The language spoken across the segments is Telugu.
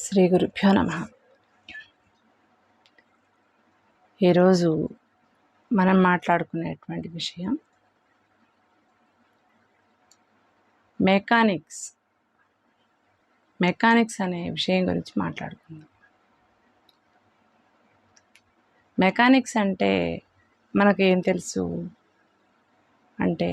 శ్రీ గురుభ్యో నమ. ఈరోజు మనం మాట్లాడుకునేటువంటి విషయం మెకానిక్స్ అనే విషయం గురించి మాట్లాడుకుందాం. మెకానిక్స్ అంటే మనకేం తెలుసు అంటే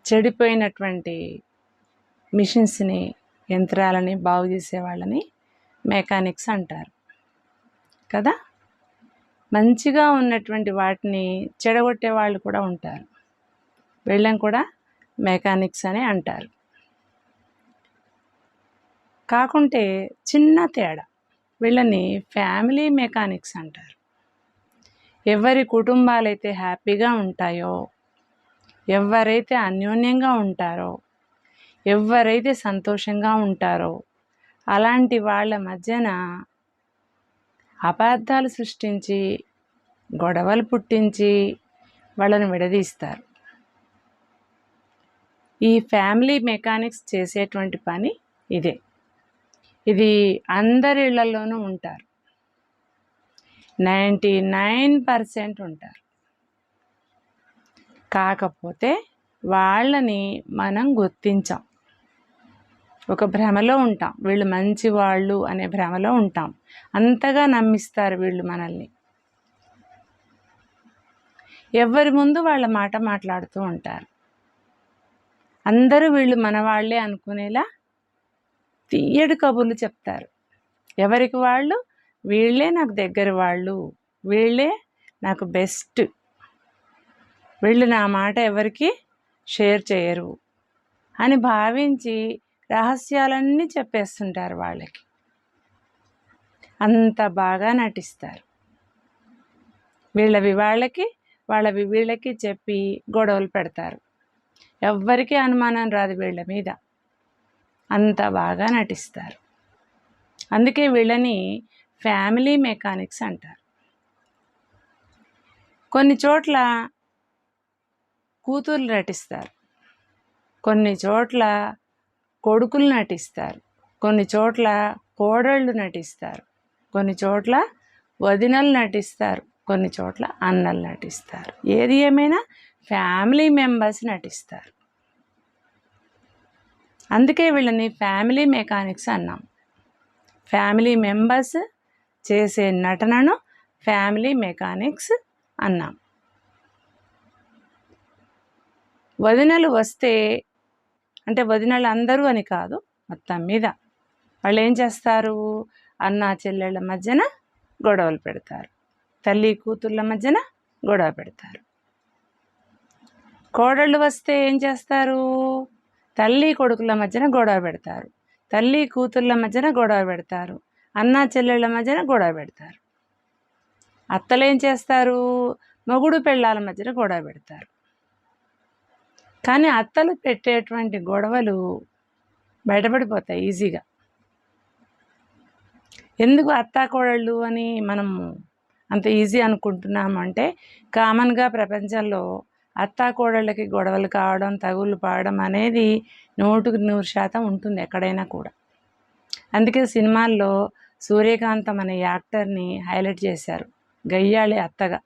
చెడిపోయినటువంటి మిషన్స్ని, యంత్రాలని బాగు చేసే వాళ్ళని మెకానిక్స్ అంటారు కదా. మంచిగా ఉన్నటువంటి వాటిని చెడగొట్టే వాళ్ళు కూడా ఉంటారు, వీళ్ళని కూడా మెకానిక్స్ అని అంటారు. కాకుంటే చిన్న తేడా, వీళ్ళని ఫ్యామిలీ మెకానిక్స్ అంటారు. ఎవరి కుటుంబాలైతే హ్యాపీగా ఉంటాయో, ఎవరైతే అన్యోన్యంగా ఉంటారో, ఎవరైతే సంతోషంగా ఉంటారో అలాంటి వాళ్ళ మధ్యన అపార్థాలు సృష్టించి, గొడవలు పుట్టించి వాళ్ళని విడదీస్తారు. ఈ ఫ్యామిలీ మెకానిక్స్ చేసేటువంటి పని ఇదే. ఇది అందరి ఇళ్లలోనూ ఉంటారు, 99% ఉంటారు. కాకపోతే వాళ్ళని మనం గుర్తించాం, ఒక భ్రమలో ఉంటాం. వీళ్ళు మంచి వాళ్ళు అనే భ్రమలో ఉంటాం. అంతగా నమ్మిస్తారు వీళ్ళు మనల్ని. ఎవరి ముందు వాళ్ళ మాట మాట్లాడుతూ ఉంటారు. అందరూ వీళ్ళు మన వాళ్ళే అనుకునేలా తీయడు కబుర్లు చెప్తారు. ఎవరికి వాళ్ళు, వీళ్ళే నాకు దగ్గర వాళ్ళు, వీళ్ళే నాకు బెస్ట్, వీళ్ళు నా మాట ఎవరికి షేర్ చేయరు అని భావించి రహస్యాలన్నీ చెప్పేస్తుంటారు వాళ్ళకి. అంత బాగా నటిస్తారు. వీళ్ళవి వాళ్ళకి, వాళ్ళవి వీళ్ళకి చెప్పి గొడవలు పెడతారు. ఎవ్వరికీ అనుమానం రాదు వీళ్ళ మీద, అంత బాగా నటిస్తారు. అందుకే వీళ్ళని ఫ్యామిలీ మెకానిక్స్ అంటారు. కొన్ని చోట్ల కూతుర్లు నటిస్తారు, కొన్ని చోట్ల కొడుకులు నటిస్తారు, కొన్ని చోట్ల కోడళ్ళు నటిస్తారు, కొన్ని చోట్ల వదినలు నటిస్తారు, కొన్ని చోట్ల అన్నలు నటిస్తారు. ఏది ఏమైనా ఫ్యామిలీ మెంబర్స్ నటిస్తారు. అందుకే వీళ్ళని ఫ్యామిలీ మెకానిక్స్ అన్నాం. ఫ్యామిలీ మెంబర్స్ చేసే నటనను ఫ్యామిలీ మెకానిక్స్ అన్నాం. వదినలు వస్తే, అంటే వదినలు అందరూ అని కాదు, మొత్తం మీద వాళ్ళు ఏం చేస్తారు, అన్నా చెల్లెళ్ళ మధ్యన గొడవలు పెడతారు, తల్లి కూతుర్ల మధ్యన గొడవ పెడతారు. కోడళ్ళు వస్తే ఏం చేస్తారు, తల్లి కొడుకుల మధ్యన గొడవ పెడతారు, తల్లి కూతుర్ల మధ్యన గొడవ పెడతారు, అన్నా చెల్లెళ్ళ మధ్యన గొడవ పెడతారు. అత్తలు ఏం చేస్తారు, మొగుడు పెళ్ళాల మధ్యన గొడవ పెడతారు. కానీ అత్తలు పెట్టేటువంటి గొడవలు బయటపడిపోతాయి ఈజీగా. ఎందుకు అత్తాకోడళ్ళు అని మనము అంత ఈజీ అనుకుంటున్నాము అంటే, కామన్గా ప్రపంచంలో అత్తాకోడళ్ళకి గొడవలు కావడం, తగులు పడడం అనేది 100% ఉంటుంది ఎక్కడైనా కూడా. అందుకే సినిమాల్లో సూర్యకాంతం అనే యాక్టర్ని హైలైట్ చేశారు గయ్యాళి అత్తగా.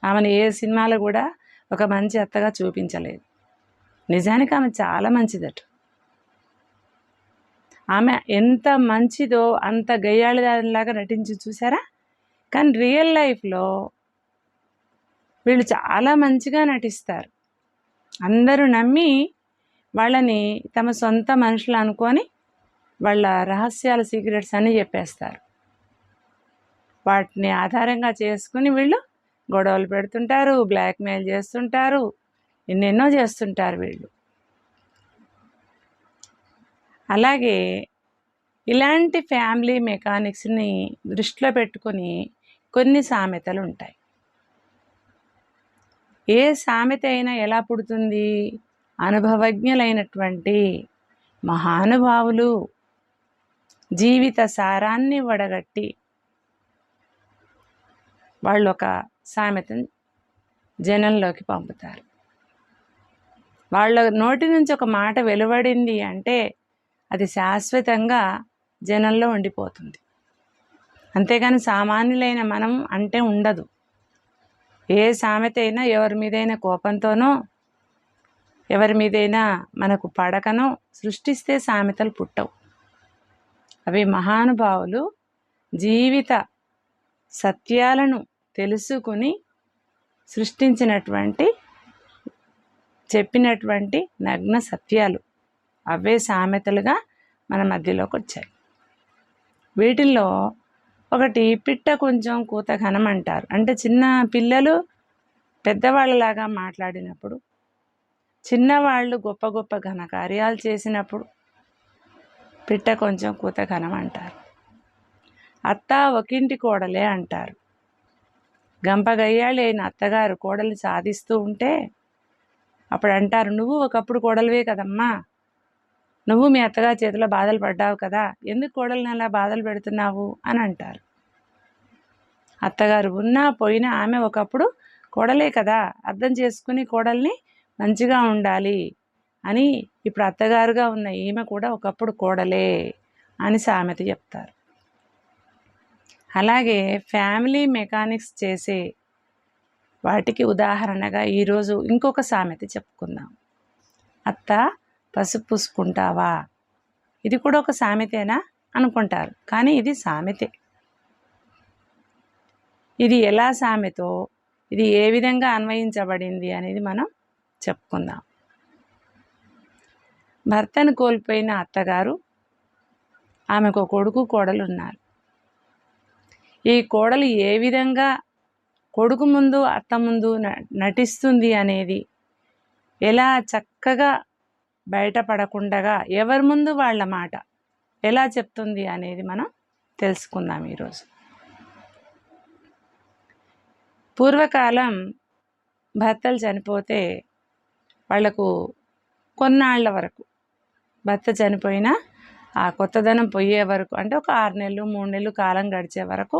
ఆమెను ఏ సినిమాలో కూడా ఒక మంచి అత్తగా చూపించలేదు. నిజానికి ఆమె చాలా మంచిదట. ఆమె ఎంత మంచిదో అంత గయ్యాళిదానిలాగా నటించి చూసారా. కానీ రియల్ లైఫ్లో వీళ్ళు చాలా మంచిగా నటిస్తారు. అందరూ నమ్మి వాళ్ళని తమ సొంత మనుషులు అనుకొని వాళ్ళ రహస్యాల సీక్రెట్స్ అన్నీ చెప్పేస్తారు. వాటిని ఆధారంగా చేసుకుని వీళ్ళు గొడవలు పెడుతుంటారు, బ్లాక్మెయిల్ చేస్తుంటారు, ఎన్నెన్నో చేస్తుంటారు వీళ్ళు. అలాగే ఇలాంటి ఫ్యామిలీ మెకానిక్స్ని దృష్టిలో పెట్టుకొని కొన్ని సామెతలు ఉంటాయి. ఏ సామెత అయినా ఎలా పుడుతుంది, అనుభవజ్ఞులైనటువంటి మహానుభావులు జీవిత సారాన్ని వడగట్టి వాళ్ళు ఒక సామెతను జనంలోకి పంపుతారు. వాళ్ళ నోటి నుంచి ఒక మాట వెలువడింది అంటే అది శాశ్వతంగా జనంలో ఉండిపోతుంది. అంతేగాని సామాన్యులైన మనం అంటే ఉండదు. ఏ సామెత అయినా ఎవరి మీదైనా కోపంతోనో ఎవరి మీదైనా మనకు పడకనో సృష్టిస్తే సామెతలు పుట్టవు. అవి మహానుభావులు జీవిత సత్యాలను తెలుసుకుని సృష్టించినటువంటి చెప్పినటువంటి నగ్న సత్యాలు అవే సామెతలుగా మన మధ్యలోకి వచ్చాయి. వీటిల్లో ఒకటి పిట్ట కొంచెం కూత ఘనం అంటారు. అంటే చిన్న పిల్లలు పెద్దవాళ్ళలాగా మాట్లాడినప్పుడు, చిన్నవాళ్ళు గొప్ప గొప్ప ఘనకార్యాలు చేసినప్పుడు పిట్ట కొంచెం కూత ఘనం అంటారు. అత్త ఒకింటి కోడలే అంటారు. గంపగయ్యాళి అయిన అత్తగారు కోడల్ని సాధిస్తూ ఉంటే అప్పుడు అంటారు, నువ్వు ఒకప్పుడు కోడలివే కదమ్మా, నువ్వు మీ అత్తగారి చేతిలో బాధలు పడ్డావు కదా, ఎందుకు కోడల్ని అలా బాధలు పెడుతున్నావు అని అంటారు. అత్తగారు ఉన్నా పోయినా ఆమె ఒకప్పుడు కోడలే కదా, అర్థం చేసుకుని కోడల్ని మంచిగా ఉండాలి అని ఇప్పుడు అత్తగారుగా ఉన్న ఈమె కూడా ఒకప్పుడు కోడలే అని సామెత చెప్తారు. అలాగే ఫ్యామిలీ మెకానిక్స్ చేసే వాటికి ఉదాహరణగా ఈరోజు ఇంకొక సామెత చెప్పుకుందాం. అత్త పసుపు పూసుకుంటావా? ఇది కూడా ఒక సామెతేనా అనుకుంటారు, కానీ ఇది సామెతే. ఇది ఎలా సామెతో, ఇది ఏ విధంగా అన్వయించబడింది అనేది మనం చెప్పుకుందాం. భర్తను కోల్పోయిన అత్తగారు, ఆమెకు కొడుకు కోడలు ఉన్నారు. ఈ కోడలు ఏ విధంగా కొడుకు ముందు అత్త ముందు నటిస్తుంది అనేది, ఎలా చక్కగా బయటపడకుండా ఎవరి ముందు వాళ్ళ మాట ఎలా చెప్తుంది అనేది మనం తెలుసుకుందాం ఈరోజు. పూర్వకాలం భర్తలు చనిపోతే వాళ్లకు కొన్నాళ్ల వరకు, భర్త చనిపోయినా ఆ కొత్తదనం పోయే వరకు, అంటే ఒక 6 నెలలు 3 నెలలు కాలం గడిచే వరకు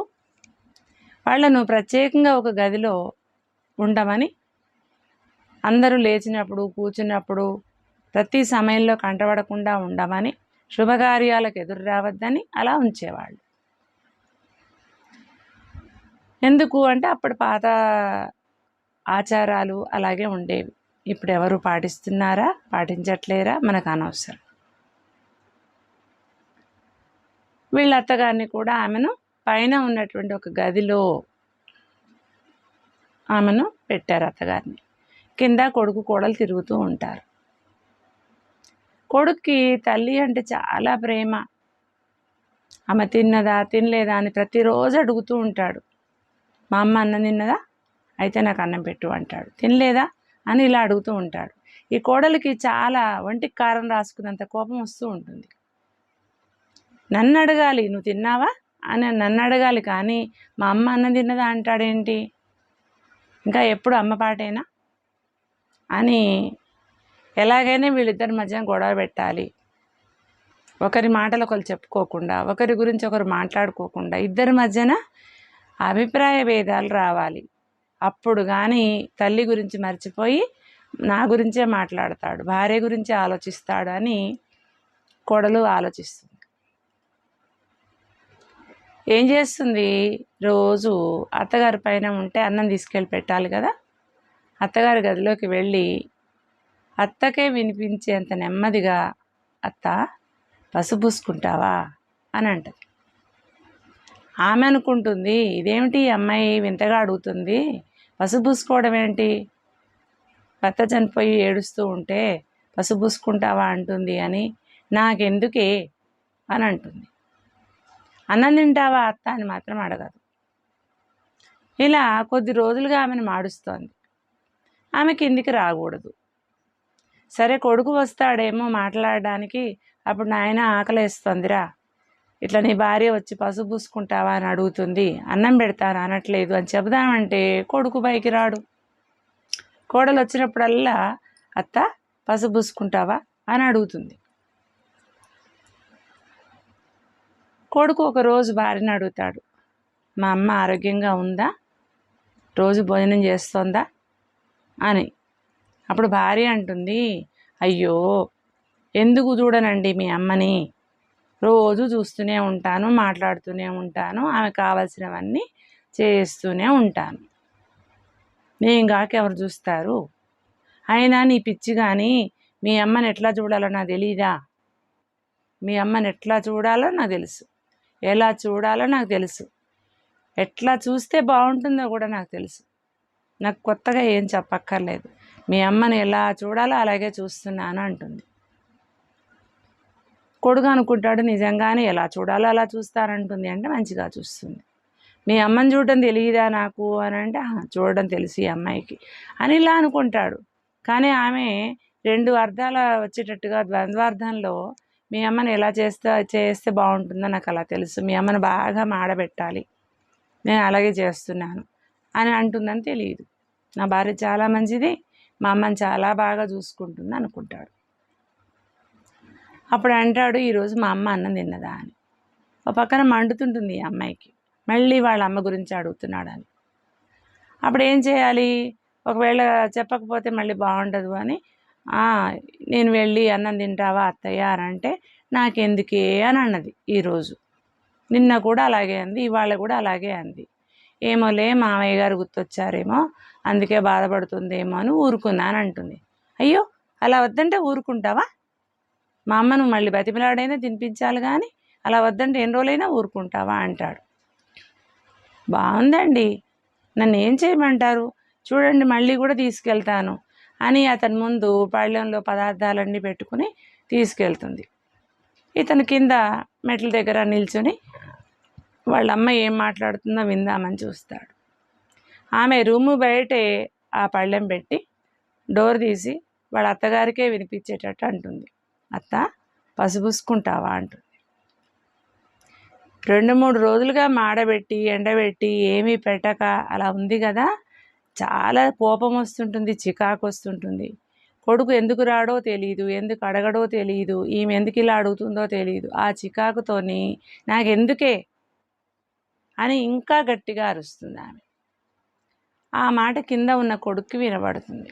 వాళ్ళను ప్రత్యేకంగా ఒక గదిలో ఉండమని, అందరూ లేచినప్పుడు కూర్చున్నప్పుడు ప్రతి సమయంలో కంటపడకుండా ఉండమని, శుభకార్యాలకు ఎదురు రావద్దని అలా ఉంచేవాళ్ళు. ఎందుకు అంటే అప్పుడు పాత ఆచారాలు అలాగే ఉండేవి. ఇప్పుడు ఎవరు పాటిస్తున్నారా పాటించట్లేరా మనకు అనవసరం. వీళ్ళ అత్తగారిని కూడా ఆమెను పైన ఉన్నటువంటి ఒక గదిలో ఆమెను పెట్టారు. అత్తగారిని కింద కొడుకు కోడలు తిరుగుతూ ఉంటారు. కొడుక్కి తల్లి అంటే చాలా ప్రేమ. ఆమె తిన్నదా తినలేదా అని ప్రతిరోజు అడుగుతూ ఉంటాడు. మా అమ్మ అన్నం తిన్నదా, అయితే నాకు అన్నం పెట్టు అంటాడు. తినలేదా అని ఇలా అడుగుతూ ఉంటాడు. ఈ కోడలికి చాలా ఒంటికి కారం రాసుకున్నంత కోపం వస్తూ ఉంటుంది. నన్ను అడగాలి, నువ్వు తిన్నావా అని నన్ను అడగాలి, కానీ మా అమ్మ అన్నం తిన్నదా అంటాడేంటి, ఇంకా ఎప్పుడు అమ్మ పాటేనా అని ఎలాగైనా వీళ్ళిద్దరి మధ్య గొడవ పెట్టాలి. ఒకరి మాటలు ఒకరు చెప్పుకోకుండా, ఒకరి గురించి ఒకరు మాట్లాడుకోకుండా, ఇద్దరి మధ్యన అభిప్రాయ భేదాలు రావాలి. అప్పుడు కానీ తల్లి గురించి మర్చిపోయి నా గురించే మాట్లాడతాడు, భార్య గురించే ఆలోచిస్తాడు అని కోడలు ఆలోచిస్తుంది. ఏం చేస్తుంది, రోజు అత్తగారి పైన ఉంటే అన్నం తీసుకెళ్ళి పెట్టాలి కదా, అత్తగారి గదిలోకి వెళ్ళి అత్తకే వినిపించేంత నెమ్మదిగా అత్త పసుపు పూసుకుంటావా అని అంటది. ఆమె అనుకుంటుంది, ఇదేమిటి అమ్మాయి వింతగా అడుగుతుంది, పసుపు పూసుకోవడం ఏంటి, భర్త చనిపోయి ఏడుస్తూ ఉంటే పసుపు పూసుకుంటావా అంటుంది అని, నాకెందుకే అని అంటుంది. అన్నం తింటావా అత్త అని మాత్రం అడగదు. ఇలా కొద్ది రోజులుగా ఆమెను మాడుస్తోంది. ఆమె కిందికి రాకూడదు. సరే కొడుకు వస్తాడేమో మాట్లాడడానికి, అప్పుడు నాయన ఆకలేస్తుందిరా, ఇట్లా నీ భార్య వచ్చి పసుపు పూసుకుంటావా అని అడుగుతుంది, అన్నం పెడతాను అనట్లేదు అని చెబుదామంటే కొడుకు పైకి రాడు. కోడలు వచ్చినప్పుడల్లా అత్త పసుపు పూసుకుంటావా అని అడుగుతుంది. కొడుకు ఒకరోజు భార్యను అడుగుతాడు, మా అమ్మ ఆరోగ్యంగా ఉందా, రోజు భోజనం చేస్తోందా అని. అప్పుడు భార్య అంటుంది, అయ్యో ఎందుకు చూడనండి మీ అమ్మని, రోజు చూస్తూనే ఉంటాను, మాట్లాడుతూనే ఉంటాను, ఆమె కావాల్సినవన్నీ చేస్తూనే ఉంటాను. నేను కాక ఎవరు చూస్తారు? అయినా నీ పిచ్చి కానీ మీ అమ్మని ఎట్లా చూడాలో నాకు తెలీదా? మీ అమ్మని ఎట్లా చూడాలో నాకు తెలుసు, ఎలా చూడాలో నాకు తెలుసు, ఎట్లా చూస్తే బాగుంటుందో కూడా నాకు తెలుసు. నాకు కొత్తగా ఏం చెప్పక్కర్లేదు. మీ అమ్మని ఎలా చూడాలో అలాగే చూస్తున్నాను అంటుంది. కొడుకు అనుకుంటాడు నిజంగానే ఎలా చూడాలో అలా చూస్తానంటుంది అంటే మంచిగా చూస్తుంది. మీ అమ్మని చూడడం తెలియదా నాకు అని అంటే చూడడం తెలుసు ఈ అమ్మాయికి అని ఇలా అనుకుంటాడు. కానీ ఆమె రెండు అర్థాల వచ్చేటట్టుగా ద్వంద్వార్థంలో మీ అమ్మని ఎలా చేస్తే బాగుంటుందో నాకు అలా తెలుసు, మీ అమ్మని బాగా మాడబెట్టాలి, నేను అలాగే చేస్తున్నాను అని అంటుందని తెలియదు. నా భార్య చాలా మంచిది, మా అమ్మని చాలా బాగా చూసుకుంటుంది అనుకుంటాడు. అప్పుడు అంటాడు, ఈరోజు మా అమ్మ అన్నం తిన్నదా అని. ఒక పక్కన మండుతుంటుంది ఈ అమ్మాయికి, మళ్ళీ వాళ్ళ అమ్మ గురించి అడుగుతున్నాడని. అప్పుడు ఏం చేయాలి? ఒకవేళ చెప్పకపోతే మళ్ళీ బాగుండదు అని, నేను వెళ్ళి అన్నం తింటావా అత్తయ్య అని అంటే నాకెందుకే అని అన్నది. ఈరోజు నిన్న కూడా అలాగే అంది, ఇవాళ కూడా అలాగే అంది. ఏమోలే మామయ్య గారు గుర్తొచ్చారేమో అందుకే బాధపడుతుందేమో అని ఊరుకున్నాను అంటుంది. అయ్యో అలా వద్దంటే ఊరుకుంటావా? మా అమ్మను మళ్ళీ బతిమిలాడైనా తినిపించాలి కానీ అలా వద్దంటే ఎన్ని రోజులైనా ఊరుకుంటావా అంటాడు. బాగుందండి, నన్ను ఏం చేయమంటారు? చూడండి మళ్ళీ కూడా తీసుకెళ్తాను అని అతని ముందు పళ్ళెంలో పదార్థాలన్నీ పెట్టుకుని తీసుకెళ్తుంది. ఇతను కింద మెట్ల దగ్గర నిల్చుని వాళ్ళ అమ్మ ఏం మాట్లాడుతుందో విందామని చూస్తాడు. ఆమె రూము బయటే ఆ పళ్ళెం పెట్టి డోర్ తీసి వాళ్ళ అత్తగారికే వినిపించేటట్టు అంటుంది, అత్త పసుపుసుకుంటావా అంటుంది. 2-3 రోజులుగా మాడబెట్టి ఎండబెట్టి ఏమీ పెట్టక అలా ఉంది కదా, చాలా కోపం వస్తుంటుంది, చికాకు వస్తుంటుంది. కొడుకు ఎందుకు రాడో తెలియదు, ఎందుకు అడగడో తెలియదు, ఈమె ఎందుకు ఇలా అడుగుతుందో తెలియదు. ఆ చికాకుతోని నాకెందుకే అని ఇంకా గట్టిగా అరుస్తుంది ఆమె. ఆ మాట కింద ఉన్న కొడుక్కి వినబడుతుంది.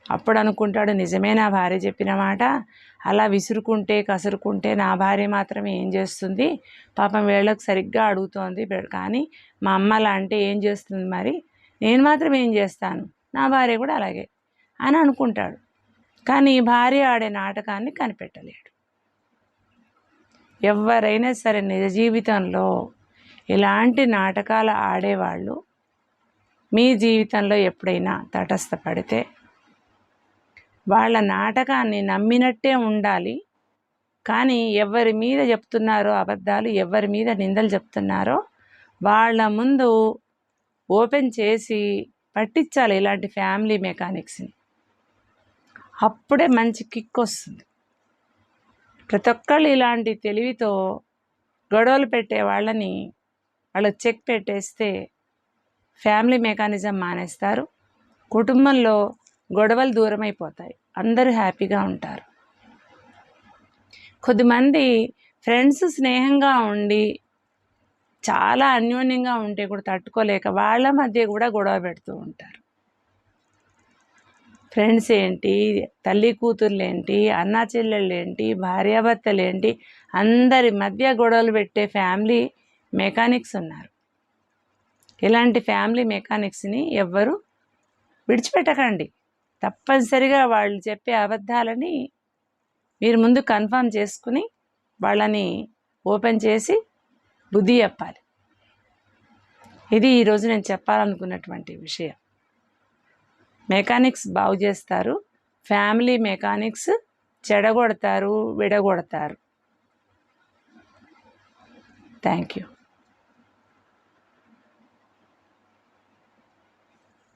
అప్పుడు అనుకుంటాడు, నిజమే నా భార్య చెప్పిన మాట, అలా విసురుకుంటే కసురుకుంటే నా భార్య మాత్రం ఏం చేస్తుంది? పాపం వీళ్ళకి సరిగ్గా అడుగుతోంది, కానీ మా అమ్మలా అంటే ఏం చేస్తుంది మరి? నేను మాత్రం ఏం చేస్తాను? నా భార్య కూడా అలాగే అని అనుకుంటాడు. కానీ భార్య ఆడే నాటకాన్ని కనిపెట్టలేడు. ఎవరైనా సరే నిజ జీవితంలో ఇలాంటి నాటకాలు ఆడేవాళ్ళు మీ జీవితంలో ఎప్పుడైనా తటస్థపడితే వాళ్ళ నాటకాన్ని నమ్మినట్టే ఉండాలి. కానీ ఎవరి మీద చెప్తున్నారో అబద్ధాలు, ఎవరి మీద నిందలు చెప్తున్నారో వాళ్ళ ముందు ఓపెన్ చేసి పట్టించాలి ఇలాంటి ఫ్యామిలీ మెకానిక్స్ని. అప్పుడే మంచి కిక్ వస్తుంది. ప్రతి ఒక్కళ్ళు ఇలాంటి తెలివితో గొడవలు పెట్టే వాళ్ళని వాళ్ళు చెక్ పెట్టేస్తే ఫ్యామిలీ మెకానిజం మానేస్తారు. కుటుంబంలో గొడవలు దూరం అయిపోతాయి, అందరూ హ్యాపీగా ఉంటారు. కొద్దిమంది ఫ్రెండ్స్ స్నేహంగా ఉండి చాలా అన్యోన్యంగా ఉంటే కూడా తట్టుకోలేక వాళ్ళ మధ్య కూడా గొడవ పెడుతూ ఉంటారు. ఫ్రెండ్స్ ఏంటి, తల్లి కూతుర్లు ఏంటి, అన్నా చెల్లెళ్ళు ఏంటి, భార్యాభర్తలు ఏంటి, అందరి మధ్య గొడవలు పెట్టే ఫ్యామిలీ మెకానిక్స్ ఉన్నారు. ఇలాంటి ఫ్యామిలీ మెకానిక్స్ని ఎవ్వరూ విడిచిపెట్టకండి. తప్పనిసరిగా వాళ్ళు చెప్పే అబద్ధాలని మీరు ముందు కన్ఫర్మ్ చేసుకుని వాళ్ళని ఓపెన్ చేసి బుద్ధి చెప్పాలి. ఇది ఈరోజు నేను చెప్పాలనుకున్నటువంటి విషయం. మెకానిక్స్ బాగు చేస్తారు, ఫ్యామిలీ మెకానిక్స్ చెడగొడతారు, విడగొడతారు. Thank you.